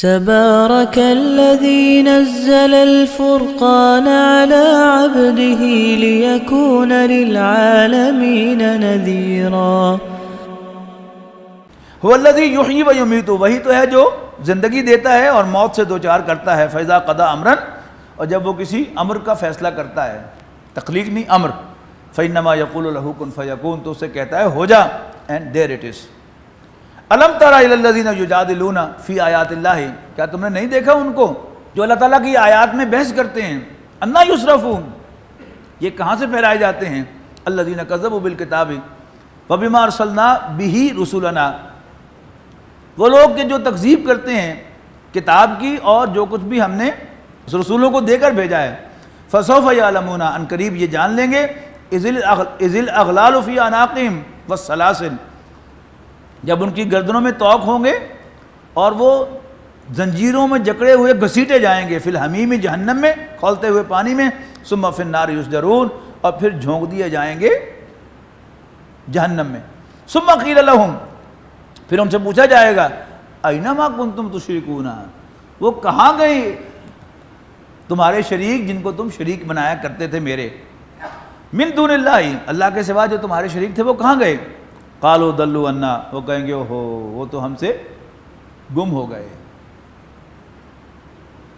تبارك الذي نزل الفرقان على عبده ليكون للعالمين نذيرا هو الذي يحيي ويميت، وہی تو ہے جو زندگی دیتا ہے اور موت سے دوچار کرتا ہے. فإذا قضى امرا، اور جب وہ کسی امر کا فیصلہ کرتا ہے، تخلیق نہیں امر، فإنما يقول له كن فيكون، تو اسے کہتا ہے ہو جا، and there it is. الم تر الی الذین یجادلون فی آیات اللہ، کیا تم نے نہیں دیکھا ان کو جو اللہ تعالیٰ کی آیات میں بحث کرتے ہیں؟ انا یصرفون، یہ کہاں سے پھیلائے جاتے ہیں؟ الذین کذبوا بالکتاب وبما ارسلنا بہ رسلنا، وہ لوگ کہ جو تکذیب کرتے ہیں کتاب کی اور جو کچھ بھی ہم نے رسولوں کو دے کر بھیجا ہے. فسوف یعلمون، ان قریب یہ جان لیں گے. اذ الاغلال فی اعناقہم والسلاسل، جب ان کی گردنوں میں طوق ہوں گے اور وہ زنجیروں میں جکڑے ہوئے گھسیٹے جائیں گے. فی الحمیم، جہنم میں کھولتے ہوئے پانی میں. ثم فی النار یسجرون، اور پھر جھونک دیے جائیں گے جہنم میں. ثم قیل لہم، پھر ان سے پوچھا جائے گا اینما کنتم تشرکون، وہ کہاں گئے تمہارے شریک جن کو تم شریک بنایا کرتے تھے میرے؟ من دون اللہ، اللہ کے سوا جو تمہارے شریک تھے وہ کہاں گئے؟ قالوا ضلوا عنا، وہ کہیں گے اوہو وہ تو ہم سے گم ہو گئے.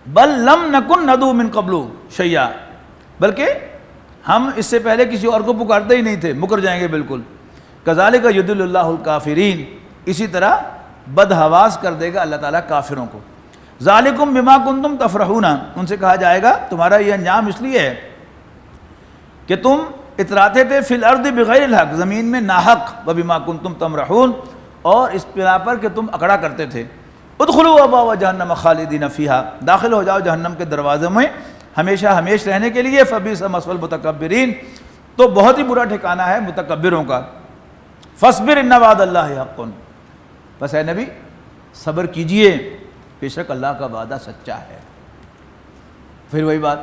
بل لم نکن ندعو من قبل شیئا، بلکہ ہم اس سے پہلے کسی اور کو پکارتے ہی نہیں تھے، مکر جائیں گے بالکل. کذالک یضل اللہ الکافرین، اسی طرح بدحواس کر دے گا اللہ تعالیٰ کافروں کو. ذالکم بما کنتم تفرحون، ان سے کہا جائے گا تمہارا یہ انجام اس لیے ہے کہ تم اتراتے تھے فی الارض بغیر الحق، زمین میں ناحق، وبما کنتم تمرحون، اور اس بنا پر کہ تم اکڑا کرتے تھے. ادخلوا ابواب جہنم خالدین فیہا، داخل ہو جاؤ جہنم کے دروازے میں ہمیشہ ہمیش رہنے کے لیے. فبئس مثوى المتکبرین، تو بہت ہی برا ٹھکانہ ہے متکبروں کا. فاصبر ان وعد اللہ حق، بس اے نبی صبر کیجئے، بے شک اللہ کا وعدہ سچا ہے. پھر وہی بات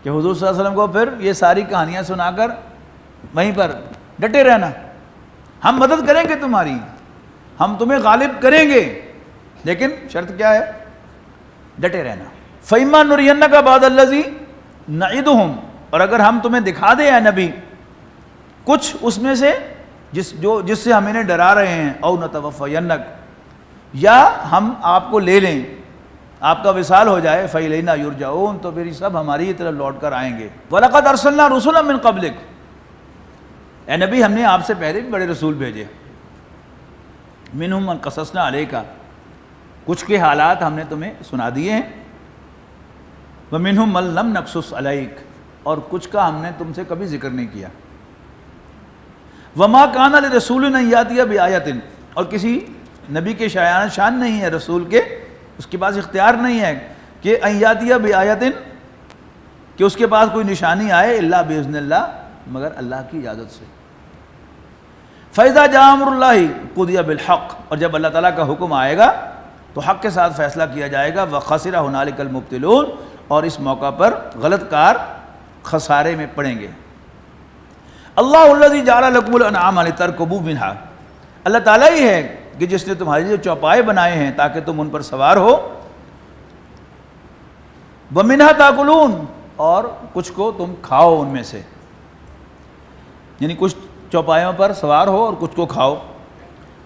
کہ حضور صلی اللہ علیہ وسلم کو پھر یہ ساری کہانیاں سنا کر وہیں پر ڈٹے رہنا، ہم مدد کریں گے تمہاری، ہم تمہیں غالب کریں گے، لیکن شرط کیا ہے؟ ڈٹے رہنا. فَإِمَّا نُرِيَنَّكَ بَعْضَ الَّذِي نَعِدُهُمْ، اور اگر ہم تمہیں دکھا دیں اے نبی کچھ اس میں سے جس سے ہم انہیں ڈرا رہے ہیں، او نتوفینک، یا ہم آپ کو لے لیں، آپ کا وصال ہو جائے، فإلینا یرجعون، تو پھر یہ سب ہماری طرف لوٹ کر آئیں گے. وَلَقَدْ أَرْسَلْنَا رُسُلًا مِّن قَبْلِكَ، اے نبی ہم نے آپ سے پہلے بھی بڑے رسول بھیجے. مِنْهُمْ مَنْ قَصَصْنَا عَلَيْكَ، کچھ کے حالات ہم نے تمہیں سنا دیے ہیں. وَمِنْهُمْ مَنْ لَمْ نَقْصُصْ عَلَيْكَ، اور کچھ کا ہم نے تم سے کبھی ذکر نہیں کیا. وَمَا كَانَ لِرَسُولٍ أَن يَأْتِيَ بِآيَةٍ، اور کسی نبی کے شان نہیں ہے رسول کے، اس کے پاس اختیار نہیں ہے کہ أن يأتي بآية، کہ اس کے پاس کوئی نشانی آئے، إلا بإذن اللہ، مگر اللہ کی اجازت سے. فإذا جاء أمر الله قضي بالحق، اور جب اللہ تعالیٰ کا حکم آئے گا تو حق کے ساتھ فیصلہ کیا جائے گا. وخسر هنالك المبطلون، اور اس موقع پر غلط کار خسارے میں پڑیں گے. اللہ الذی جعل لکم الانعام لترکبوا منہا، اللہ تعالیٰ ہی ہے کہ جس نے تمہارے لیے چوپائے بنائے ہیں تاکہ تم ان پر سوار ہو. ومنہا تاکلون، اور کچھ کو تم کھاؤ ان میں سے، یعنی کچھ چوپایوں پر سوار ہو اور کچھ کو کھاؤ.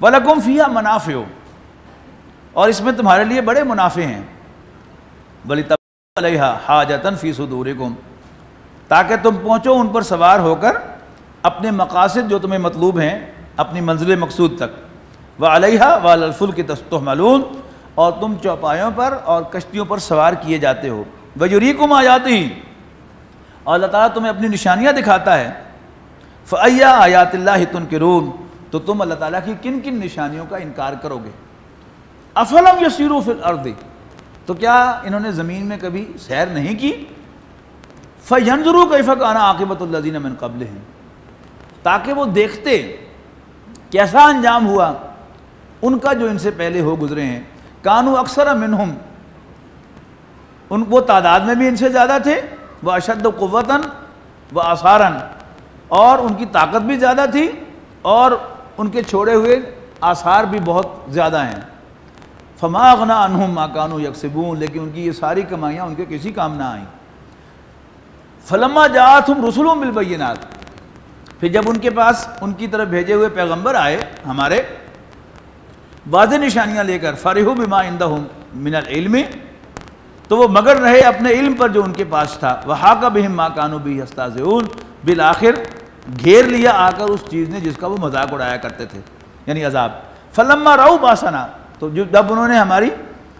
وَلَكُمْ فِيهَا مَنَافِعُ، اور اس میں تمہارے لیے بڑے منافع ہیں. وَلِتَبْلُغُوا عَلَيْهَا حَاجَةً فِي صُدُورِكُمْ، تاکہ تم پہنچو ان پر سوار ہو کر اپنے مقاصد جو تمہیں مطلوب ہیں، اپنی منزل مقصود تک. وَعَلَيْهَا وَعَلَى الْفُلْكِ تُحْمَلُونَ، اور تم چوپایوں پر اور کشتیوں پر سوار کیے جاتے ہو. وَيُرِيكُمْ آيَاتِهِ، اور اللہ تعالیٰ تمہیں اپنی نشانیاں دکھاتا ہے. فَأَيَّ آيَاتِ اللَّهِ تُنْكِرُونَ، تو تم اللہ تعالیٰ کی کن کن نشانیوں کا انکار کرو گے. أَفَلَمْ يَسِيرُوا فِي الْأَرْضِ، تو کیا انہوں نے زمین میں کبھی سیر نہیں کی؟ فَيَنْظُرُوا كَيْفَ كَانَ عَاقِبَةُ الَّذِينَ مِنْ قَبْلِهِمْ، تاکہ وہ دیکھتے کیسا انجام ہوا ان کا جو ان سے پہلے ہو گزرے ہیں. کانوا اکثر منہم، وہ تعداد میں بھی ان سے زیادہ تھے. واشد قوتاً وآثاراً، اور ان کی طاقت بھی زیادہ تھی اور ان کے چھوڑے ہوئے آثار بھی بہت زیادہ ہیں. فما اغنى عنہم ما كانوا یکسبون، لیکن ان کی یہ ساری کمائیاں ان کے کسی کام نہ آئیں۔ فلما جاءتهم رسل بالبینات، پھر جب ان کے پاس ان کی طرف بھیجے ہوئے پیغمبر آئے ہمارے واضح نشانیاں لے کر، فرحوا بما عندهم من العلم، تو وہ مگر رہے اپنے علم پر جو ان کے پاس تھا، وحاق بهم ما كانوا به يستهزئون، بالآخر گھیر لیا آ کر اس چیز نے جس کا وہ مذاق اڑایا کرتے تھے، یعنی عذاب۔ فلما رأوا باسنا، تو جب انہوں نے ہماری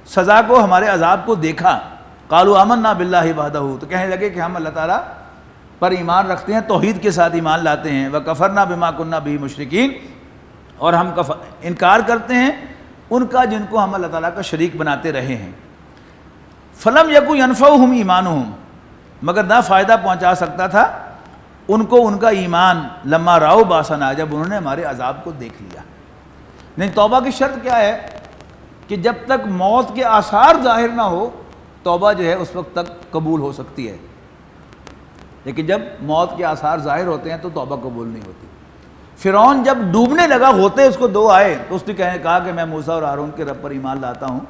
سزا کو، ہمارے عذاب کو دیکھا، قالوا آمنا باللہ وحدہ، تو کہنے لگے کہ ہم اللہ تعالیٰ پر ایمان رکھتے ہیں، توحید کے ساتھ ایمان لاتے ہیں، وکفرنا بما کنا بہ مشرکین، اور ہم انکار کرتے ہیں ان کا جن کو ہم اللہ تعالیٰ کا شریک بناتے رہے ہیں۔ فلم یکو ینفعہم ایمانہم، مگر نہ فائدہ پہنچا سکتا تھا ان کو ان کا ایمان، لما راؤ باسنا، جب انہوں نے ہمارے عذاب کو دیکھ لیا۔ نہیں، توبہ کی شرط کیا ہے کہ جب تک موت کے آثار ظاہر نہ ہو توبہ جو ہے اس وقت تک قبول ہو سکتی ہے، لیکن جب موت کے آثار ظاہر ہوتے ہیں تو توبہ قبول نہیں ہوتی۔ فرعون جب ڈوبنے لگا، ہوتے اس کو دو آئے تو اس نے کہا کہ میں موسیٰ اور ہارون کے رب پر ایمان لاتا ہوں،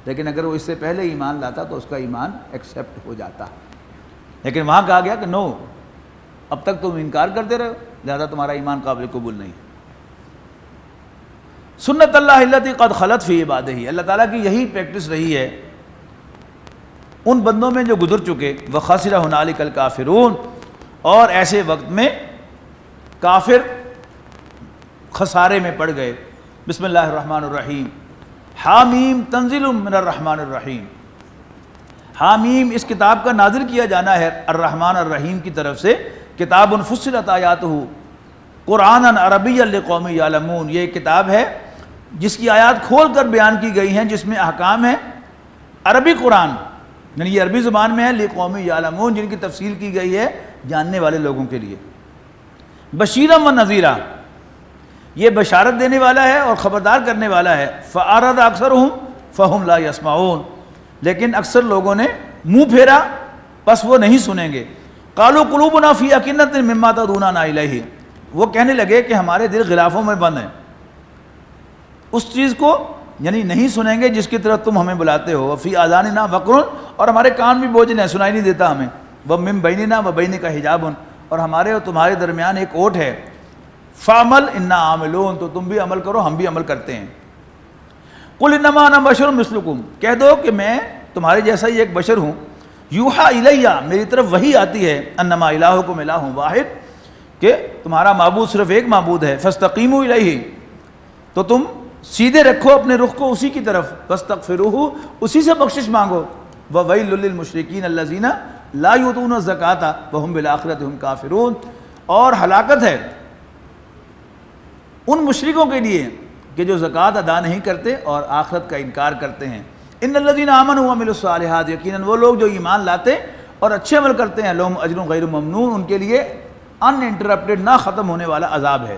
لیکن اگر وہ اس سے پہلے ایمان لاتا تو اس کا ایمان ایکسیپٹ ہو جاتا، لیکن وہاں کہا گیا کہ نو، اب تک تم انکار کرتے رہے، لہذا تمہارا ایمان قابل قبول نہیں۔ سنت اللہ التی قد خلت فی عبادہ، اللہ تعالیٰ کی یہی پریکٹس رہی ہے ان بندوں میں جو گزر چکے، وخسر ہنالک الکافرون، اور ایسے وقت میں کافر خسارے میں پڑ گئے۔ بسم اللہ الرحمن الرحیم، حامیم تنزیل من الرحمن الرحیم، حامیم اس کتاب کا نازل کیا جانا ہے الرحمن الرحیم کی طرف سے، کتاب فصلت آیاتہ قرآن عربی لقوم یعلمون، یہ ایک کتاب ہے جس کی آیات کھول کر بیان کی گئی ہیں، جس میں احکام ہیں عربی قرآن، یعنی یہ عربی زبان میں ہے، لقوم یعلمون، جن کی تفصیل کی گئی ہے جاننے والے لوگوں کے لیے۔ بشیرا و نذیرا، یہ بشارت دینے والا ہے اور خبردار کرنے والا ہے۔ فأعرض اکثرهم فهم لا يسمعون، لیکن اکثر لوگوں نے منہ پھیرا پس وہ نہیں سنیں گے۔ قالوا قلوبنا فی اکنۃ مما تدعوننا الیہ، وہ کہنے لگے کہ ہمارے دل غلافوں میں بند ہیں اس چیز کو، یعنی نہیں سنیں گے جس کی طرف تم ہمیں بلاتے ہو۔ فی آذاننا وقر، اور ہمارے کان بھی بوجھل ہیں، سنائی نہیں دیتا ہمیں۔ ومن بیننا وبینک حجاب، اور ہمارے اور تمہارے درمیان ایک اوٹ ہے۔ فعمل انا عاملون، تو تم بھی عمل کرو، ہم بھی عمل کرتے ہیں۔ قل انما انا بشر مثلکم، کہہ دو کہ میں تمہارے جیسا ہی ایک بشر ہوں۔ یوحا الیہ، میری طرف وحی آتی ہے، انما الہکم الہ واحد، کہ تمہارا معبود صرف ایک معبود ہے۔ فاستقیموا الیہ، تو تم سیدھے رکھو اپنے رخ کو اسی کی طرف۔ فاستغفروہ، اسی سے بخشش مانگو۔ وویل للمشرکین الذین لا یؤتون الزکاۃ وہم بالآخرۃ هم کافرون، اور ہلاکت ہے ان مشرکوں کے لیے کہ جو زکوٰۃ ادا نہیں کرتے اور آخرت کا انکار کرتے ہیں۔ ان الذین آمنوا وعملوا الصالحات، یقیناً وہ لوگ جو ایمان لاتے اور اچھے عمل کرتے ہیں، لہم اجر غیر ممنون، ان کے لیے ان انٹرپٹڈ، نہ ختم ہونے والا عذاب ہے۔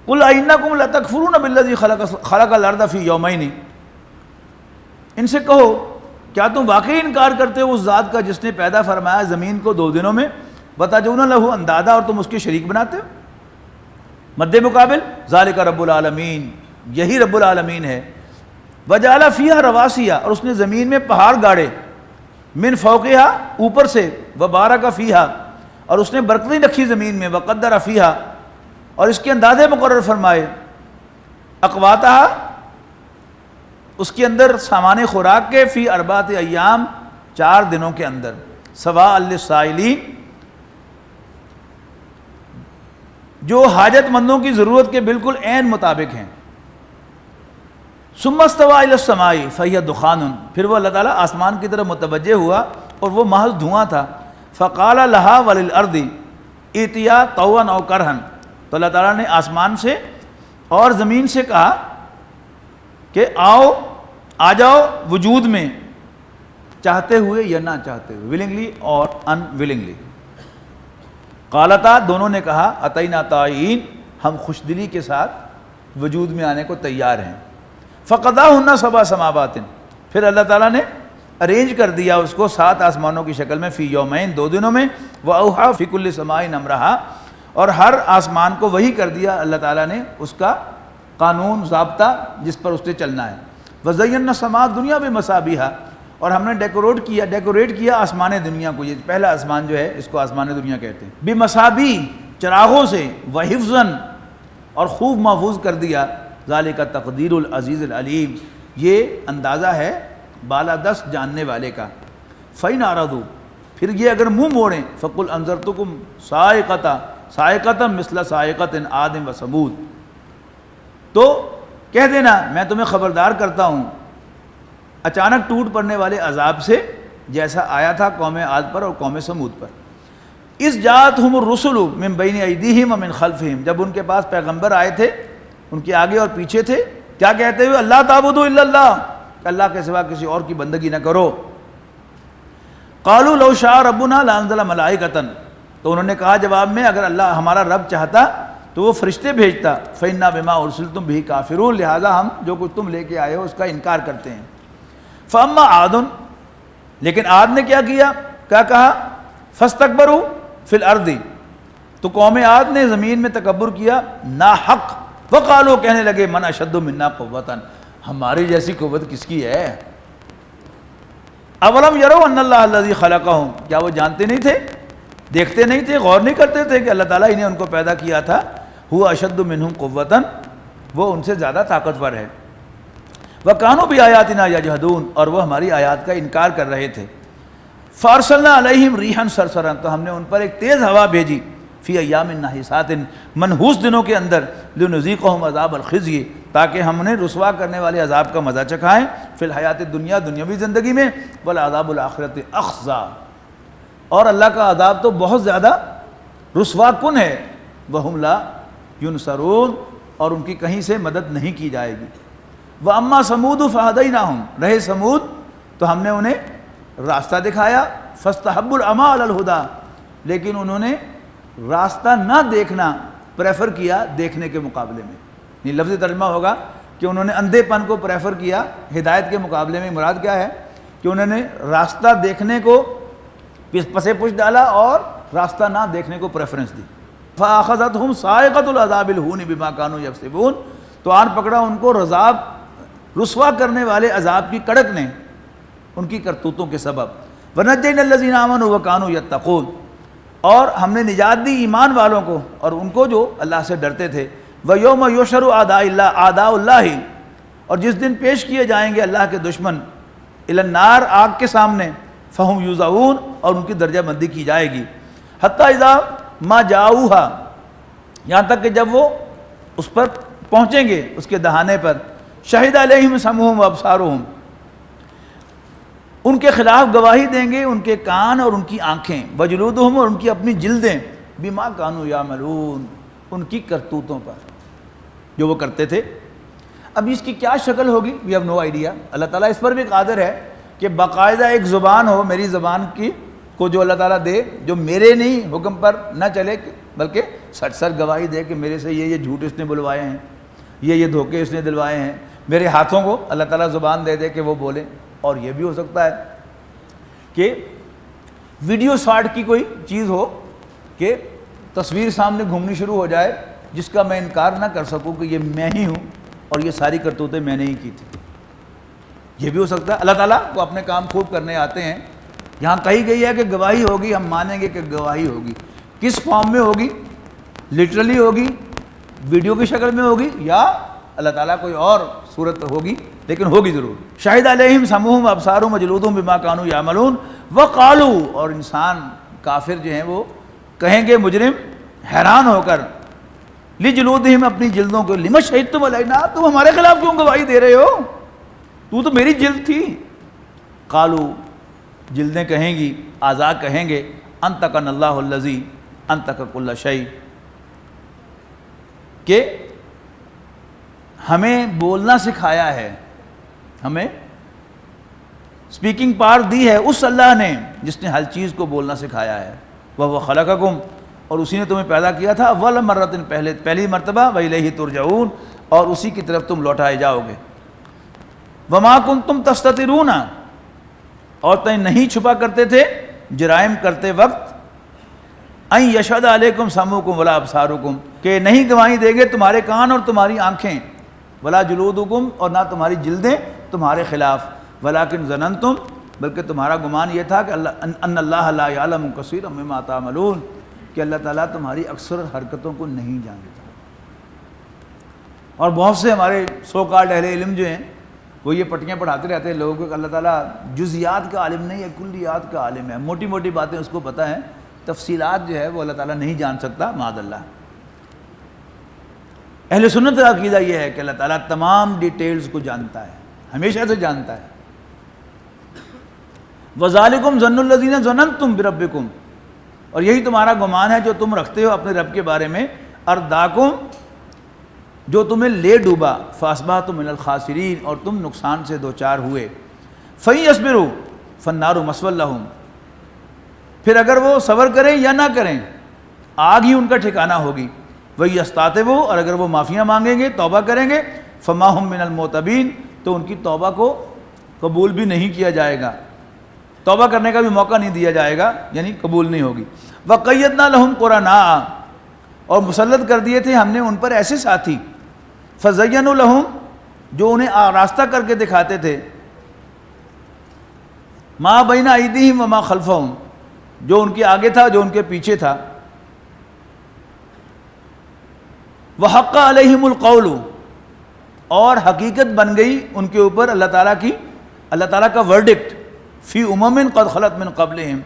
قل انکم لتکفرون بالذی خلق الارض فی یومین، ان سے کہو کیا تم واقعی انکار کرتے ہو اس ذات کا جس نے پیدا فرمایا زمین کو 2 دنوں میں، وتجعلون لہ اندادا، اور تم اس کے شریک بناتے ہو۔ مد مقابل ذالک رب العالمین، یہی رب العالمین ہے۔ وجعل فیہا رواسیہ، اور اس نے زمین میں پہاڑ گاڑے، من فوقہا، اوپر سے، وبارک فیہا، اور اس نے برکتیں رکھی زمین میں، وقدر فیہا، اور اس کے اندازے مقرر فرمائے، اقواتہا، اس کے اندر سامان خوراک کے، فی 4 ایام، 4 دنوں کے اندر، سواء للسائلین، جو حاجت مندوں کی ضرورت کے بالکل عین مطابق ہیں۔ ثم استوى الى السماء فهي دخان، پھر وہ اللہ تعالیٰ آسمان کی طرف متوجہ ہوا اور وہ محض دھواں تھا۔ فقال لها وللارض ائتیا طوعا او کرہا، تو اللہ تعالیٰ نے آسمان سے اور زمین سے کہا کہ آ جاؤ وجود میں، چاہتے ہوئے یا نہ چاہتے ہوئے، ولنگلی اور ان ولنگلی۔ قالتا، دونوں نے کہا، اتینا طائعین، ہم خوش دلی کے ساتھ وجود میں آنے کو تیار ہیں۔ فقضاہن 7 سماوات، پھر اللہ تعالیٰ نے ارینج کر دیا اس کو 7 آسمانوں کی شکل میں، فی یومین، 2 دنوں میں، وأوحى فی کل سماء امرہا، اور ہر آسمان کو وہی کر دیا اللہ تعالیٰ نے اس کا قانون ضابطہ جس پر اس نے چلنا ہے۔ وزینا السماء الدنیا بمصابیح، اور ہم نے ڈیکوریٹ کیا آسمان دنیا کو، یہ پہلا آسمان جو ہے اس کو آسمان دنیا کہتے ہیں، بمصابیح چراغوں سے، وحفظا اور خوب محفوظ کر دیا، ذالک تقدیر العزیز العلیم، یہ اندازہ ہے بالادست جاننے والے کا۔ فَإِنْ أَعْرَضُوا، پھر یہ اگر منہ موڑیں، فَقُلْ أَنذَرْتُكُمْ صَاعِقَةً مِثْلَ صَاعِقَةِ عَادٍ وَثَمُودَ، تو کہہ دینا میں تمہیں خبردار کرتا ہوں اچانک ٹوٹ پڑنے والے عذاب سے، جیسا آیا تھا قوم عاد پر اور قوم سمود پر۔ اِذْ جَاءَتْهُمُ الرُّسُلُ مِنْ بَيْنِ أَيْدِيهِمْ وَمِنْ خَلْفِهِمْ، جب ان کے پاس پیغمبر آئے تھے ان کے آگے اور پیچھے تھے، کیا کہتے ہوئے؟ اللہ تعبدوا الا اللہ، اللہ کے سوا کسی اور کی بندگی نہ کرو۔ قالوا لو شاء ربنا لانزل ملائکۃ، تو انہوں نے کہا جواب میں اگر اللہ ہمارا رب چاہتا تو وہ فرشتے بھیجتا، فإنا بما ارسلتم به کافرون، لہذا ہم جو کچھ تم لے کے آئے ہو اس کا انکار کرتے ہیں۔ فاما عاد، لیکن عاد نے کیا کیا؟ کیا کہا؟ فاستکبروا فی الارض، تو قوم عاد نے زمین میں تکبر کیا ناحق، وقالوا، کہنے لگے من اشد منا قوۃ، ہماری جیسی قوت کس کی ہے؟ اولم یروا ان اللہ الذی خلقہم، کیا وہ جانتے نہیں تھے، دیکھتے نہیں تھے، غور نہیں کرتے تھے کہ اللہ تعالیٰ ہی نے ان کو پیدا کیا تھا، ہوا اشد منہم قوۃ، وہ ان سے زیادہ طاقتور ہے، وکانوا بآیاتنا یجحدون، اور وہ ہماری آیات کا انکار کر رہے تھے۔ فارسلنا علیہم ریحا صرصرا، تو ہم نے ان پر ایک تیز ہوا بھیجی، فی ایام نحسات، منحوس دنوں کے اندر، لنذیقہم عذاب الخزی، تاکہ ہم انہیں رسوا کرنے والے عذاب کا مزہ چکھائیں، فی الحیات الدنیا، دنیاوی زندگی میں، والعذاب الآخرۃ اخزی، اور اللہ کا عذاب تو بہت زیادہ رسوا کن ہے، وہم لا ینصرون، اور ان کی کہیں سے مدد نہیں کی جائے گی۔ وَأَمَّا ثَمُودُ فَهَدَيْنَاهُمْ، رہے سمود تو ہم نے انہیں راستہ دکھایا، فَاسْتَحَبُّوا الْعَمَىٰ عَلَى الْهُدَىٰ، لیکن انہوں نے راستہ نہ دیکھنا پریفر کیا دیکھنے کے مقابلے میں، یہ لفظی ترجمہ ہوگا کہ انہوں نے اندھے پن کو پریفر کیا ہدایت کے مقابلے میں۔ مراد کیا ہے کہ انہوں نے راستہ دیکھنے کو پسے پش ڈالا اور راستہ نہ دیکھنے کو پریفرنس دی۔ فَأَخَذَتْهُمْ صَاعِقَةُ الْعَذَابِ الْهُونِ بِمَا كَانُوا يَكْسِبُونَ، تو آن پکڑا ان کو رسوا کرنے والے عذاب کی کڑک نے ان کی کرتوتوں کے سبب۔ وَنَجَّيْنَا الَّذِينَ آمَنُوا وَكَانُوا يَتَّقُونَ، اور ہم نے نجات دی ایمان والوں کو اور ان کو جو اللہ سے ڈرتے تھے۔ وَيَوْمَ يُحْشَرُ أَعْدَاءُ اللَّهِ، اور جس دن پیش کیے جائیں گے اللہ کے دشمن، إِلَى النَّارِ، آگ کے سامنے، فَهُمْ يُوزَعُونَ، اور ان کی درجہ بندی کی جائے گی۔ حَتَّى إِذَا مَا جَاءُوهَا، یہاں تک کہ جب وہ اس پر پہنچیں گے اس کے دہانے پر، شہد علیہم سمعہم وابصارہم، ان کے خلاف گواہی دیں گے ان کے کان اور ان کی آنکھیں، وجلودہم، اور ان کی اپنی جلدیں، بما کانوا یعملون، ان کی کرتوتوں پر جو وہ کرتے تھے۔ اب اس کی کیا شکل ہوگی، وی ہیو نو آئیڈیا۔ اللہ تعالیٰ اس پر بھی قادر ہے کہ باقاعدہ ایک زبان ہو، میری زبان کی کو جو اللہ تعالیٰ دے، جو میرے نہیں حکم پر نہ چلے بلکہ سچ سچ گواہی دے کہ میرے سے یہ جھوٹ اس نے بلوائے ہیں، یہ دھوکے اس نے دلوائے ہیں۔ میرے ہاتھوں کو اللہ تعالیٰ زبان دے دے کہ وہ بولیں۔ اور یہ بھی ہو سکتا ہے کہ ویڈیو شاٹ کی کوئی چیز ہو کہ تصویر سامنے گھومنی شروع ہو جائے جس کا میں انکار نہ کر سکوں کہ یہ میں ہی ہوں اور یہ ساری کرتوتیں میں نے ہی کی تھی۔ یہ بھی ہو سکتا ہے۔ اللہ تعالیٰ کو اپنے کام خوب کرنے آتے ہیں۔ یہاں کہی گئی ہے کہ گواہی ہوگی، ہم مانیں گے کہ گواہی ہوگی۔ کس فارم میں ہوگی؟ لٹرلی ہوگی، ویڈیو کی شکل میں ہوگی، یا اللہ تعالیٰ کوئی اور صورت ہوگی، لیکن ہوگی ضرور۔ شاہد علیہم سمعہم وابصارہم وجلودہم بما کانوا یعملون وقالوا، اور انسان کافر جو ہیں وہ کہیں گے، مجرم حیران ہو کر، لجلودہم، اپنی جلدوں کو، لما شہدتم علینا، تم ہمارے خلاف کیوں گواہی دے رہے ہو، تو میری جلد تھی۔ قالوا، جلدیں کہیں گی، اعضاء کہیں گے، انطقنا اللہ الذی انطق کل شیء، کہ ہمیں بولنا سکھایا ہے، ہمیں سپیکنگ پاور دی ہے اس اللہ نے جس نے ہر چیز کو بولنا سکھایا ہے۔ وَهُوَ خَلَقَكُمْ، اور اسی نے تمہیں پیدا کیا تھا، اول مرتن، پہلی مرتبہ، وَإِلَيْهِ تُرْجَعُونَ، اور اسی کی طرف تم لوٹائے جاؤ گے۔ وَمَا كُنْتُمْ تَسْتَتِرُونَ، اور تم نہیں چھپا کرتے تھے جرائم کرتے وقت، أَن يَشْهَدَ عَلَيْكُمْ سَمْعُكُمْ وَلَا أَبْصَارُكُمْ، کہ نہیں گواہی دیں گے تمہارے کان اور تمہاری آنکھیں، ولا جلودکم، اور نہ تمہاری جلدیں، تمہارے خلاف، ولیکن ظننتم، بلکہ تمہارا گمان یہ تھا کہ ان اللہ لا یعلم کثیرا مما تعملون، کہ اللہ تعالیٰ تمہاری اکثر حرکتوں کو نہیں جانتا۔ اور بہت سے ہمارے سو کالڈ اہل علم جو ہیں وہ یہ پٹیاں پڑھاتے رہتے ہیں لوگوں کو کہ اللہ تعالیٰ جزیات کا عالم نہیں ہے، کلیات کا عالم ہے، موٹی موٹی باتیں اس کو پتہ ہیں، تفصیلات جو ہے وہ اللہ تعالیٰ نہیں جان سکتا، معاذ اللہ۔ اہل سنت کا عقیدہ یہ ہے کہ اللہ تعالیٰ تمام ڈیٹیلز کو جانتا ہے، ہمیشہ سے جانتا ہے۔ وَذَلِكُمْ ظَنُّ الَّذِينَ ظَنَنْتُمْ بِرَبِّكُمْ، اور یہی تمہارا گمان ہے جو تم رکھتے ہو اپنے رب کے بارے میں، ارداکم، جو تمہیں لے ڈوبا، فَأَصْبَحْتُم مِّنَ الْخَاسِرِينَ، اور تم نقصان سے دوچار ہوئے۔ فَإِن يَصْبِرُوا فَالنَّارُ مَثْوًى لَّهُمْ، پھر اگر وہ صبر کریں یا نہ کریں آگ ہی ان کا ٹھکانہ ہوگی۔ وَيَسْتَعْتِبُوا، اور اگر وہ معافیاں مانگیں گے، توبہ کریں گے، فَمَا هُم مِّنَ الْمُعْتَبِينَ، تو ان کی توبہ کو قبول بھی نہیں کیا جائے گا، توبہ کرنے کا بھی موقع نہیں دیا جائے گا، یعنی قبول نہیں ہوگی۔ وَقَيَّدْنَا لَهُمْ قُرَنَاءَ، اور مسلط کر دیے تھے ہم نے ان پر ایسے ساتھی، فَزَيَّنُوا لَهُمْ، جو انہیں آراستہ کر کے دکھاتے تھے، مَا بَيْنَ أَيْدِيهِمْ وَمَا خَلْفَهُمْ، جو ان کے آگے تھا جو ان کے پیچھے تھا۔ وَحَقَّ عَلَيْهِمُ الْقَوْلُ، اور حقیقت بن گئی ان کے اوپر اللہ تعالیٰ کا ورڈکٹ، فی امم قد خلت من قبلہم،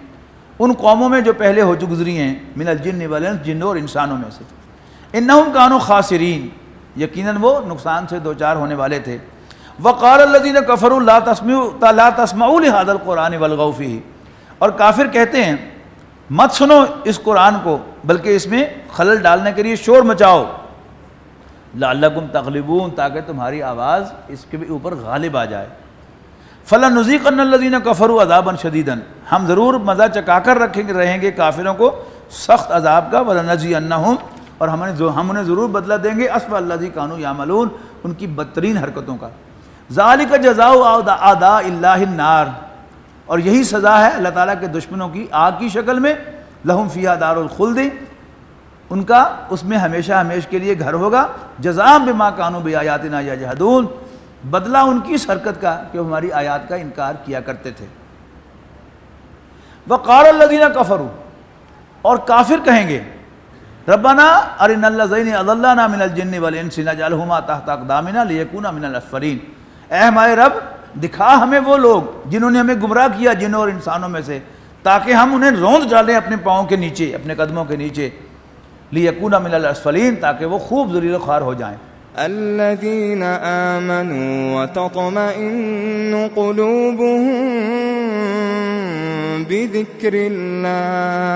ان قوموں میں جو پہلے ہو گزری ہیں، من الجن والانس، جنوں اور انسانوں میں سے، انہم کانوا خاسرین، یقیناً وہ نقصان سے دوچار ہونے والے تھے۔ وقال الذین کفروا لا تسمعوا لهذا القرآن والغوا فیہ، اور کافر کہتے ہیں مت سنو اس قرآن کو بلکہ اس میں خلل ڈالنے کے لیے شور مچاؤ، لعلکم تغلبون، تاکہ تمہاری آواز اس کے اوپر غالب آ جائے۔ فَلَنُذِيقَنَّ الَّذِينَ كَفَرُوا عَذَابًا شَدِيدًا، ہم ضرور مزہ چکا کر رہیں گے کافروں کو سخت عذاب کا، وَلَنَجْزِيَنَّهُمْ، اور ہم انہیں ضرور بدلہ دیں گے، أَسْوَأَ الَّذِي كَانُوا يَعْمَلُونَ، ان کی بدترین حرکتوں کا۔ ذَلِكَ جَزَاءُ أَعْدَاءِ اللَّهِ النَّارِ، اور یہی سزا ہے اللہ تعالیٰ کے دشمنوں کی آگ کی شکل میں، لَهُمْ فِيهَا دَارُ الْخُلْدِ، ان کا اس میں ہمیشہ ہمیش کے لیے گھر ہوگا، جزاء بما كانوا بآياتنا يجحدون، بدلہ ان کی اس حرکت کا کہ وہ ہماری آیات کا انکار کیا کرتے تھے۔ وقال الذين كفروا، اور کافر کہیں گے، ربنا ارنا الذين اضلنا من الجن والانس نجعلهما تحت اقدامنا ليكونا من الاسفلين، اے ہمارے رب دکھا ہمیں وہ لوگ جنہوں نے ہمیں گمراہ کیا جنوں اور انسانوں میں سے، تاکہ ہم انہیں روند ڈالیں اپنے پاؤں کے نیچے، اپنے قدموں کے نیچے، لِيَكُونَ مِنَ الْأَسْفَلِينَ، تاکہ وہ خوب ذلیل و خوار ہو جائیں۔ الذين آمنوا وتطمئن قلوبهم بذكر الله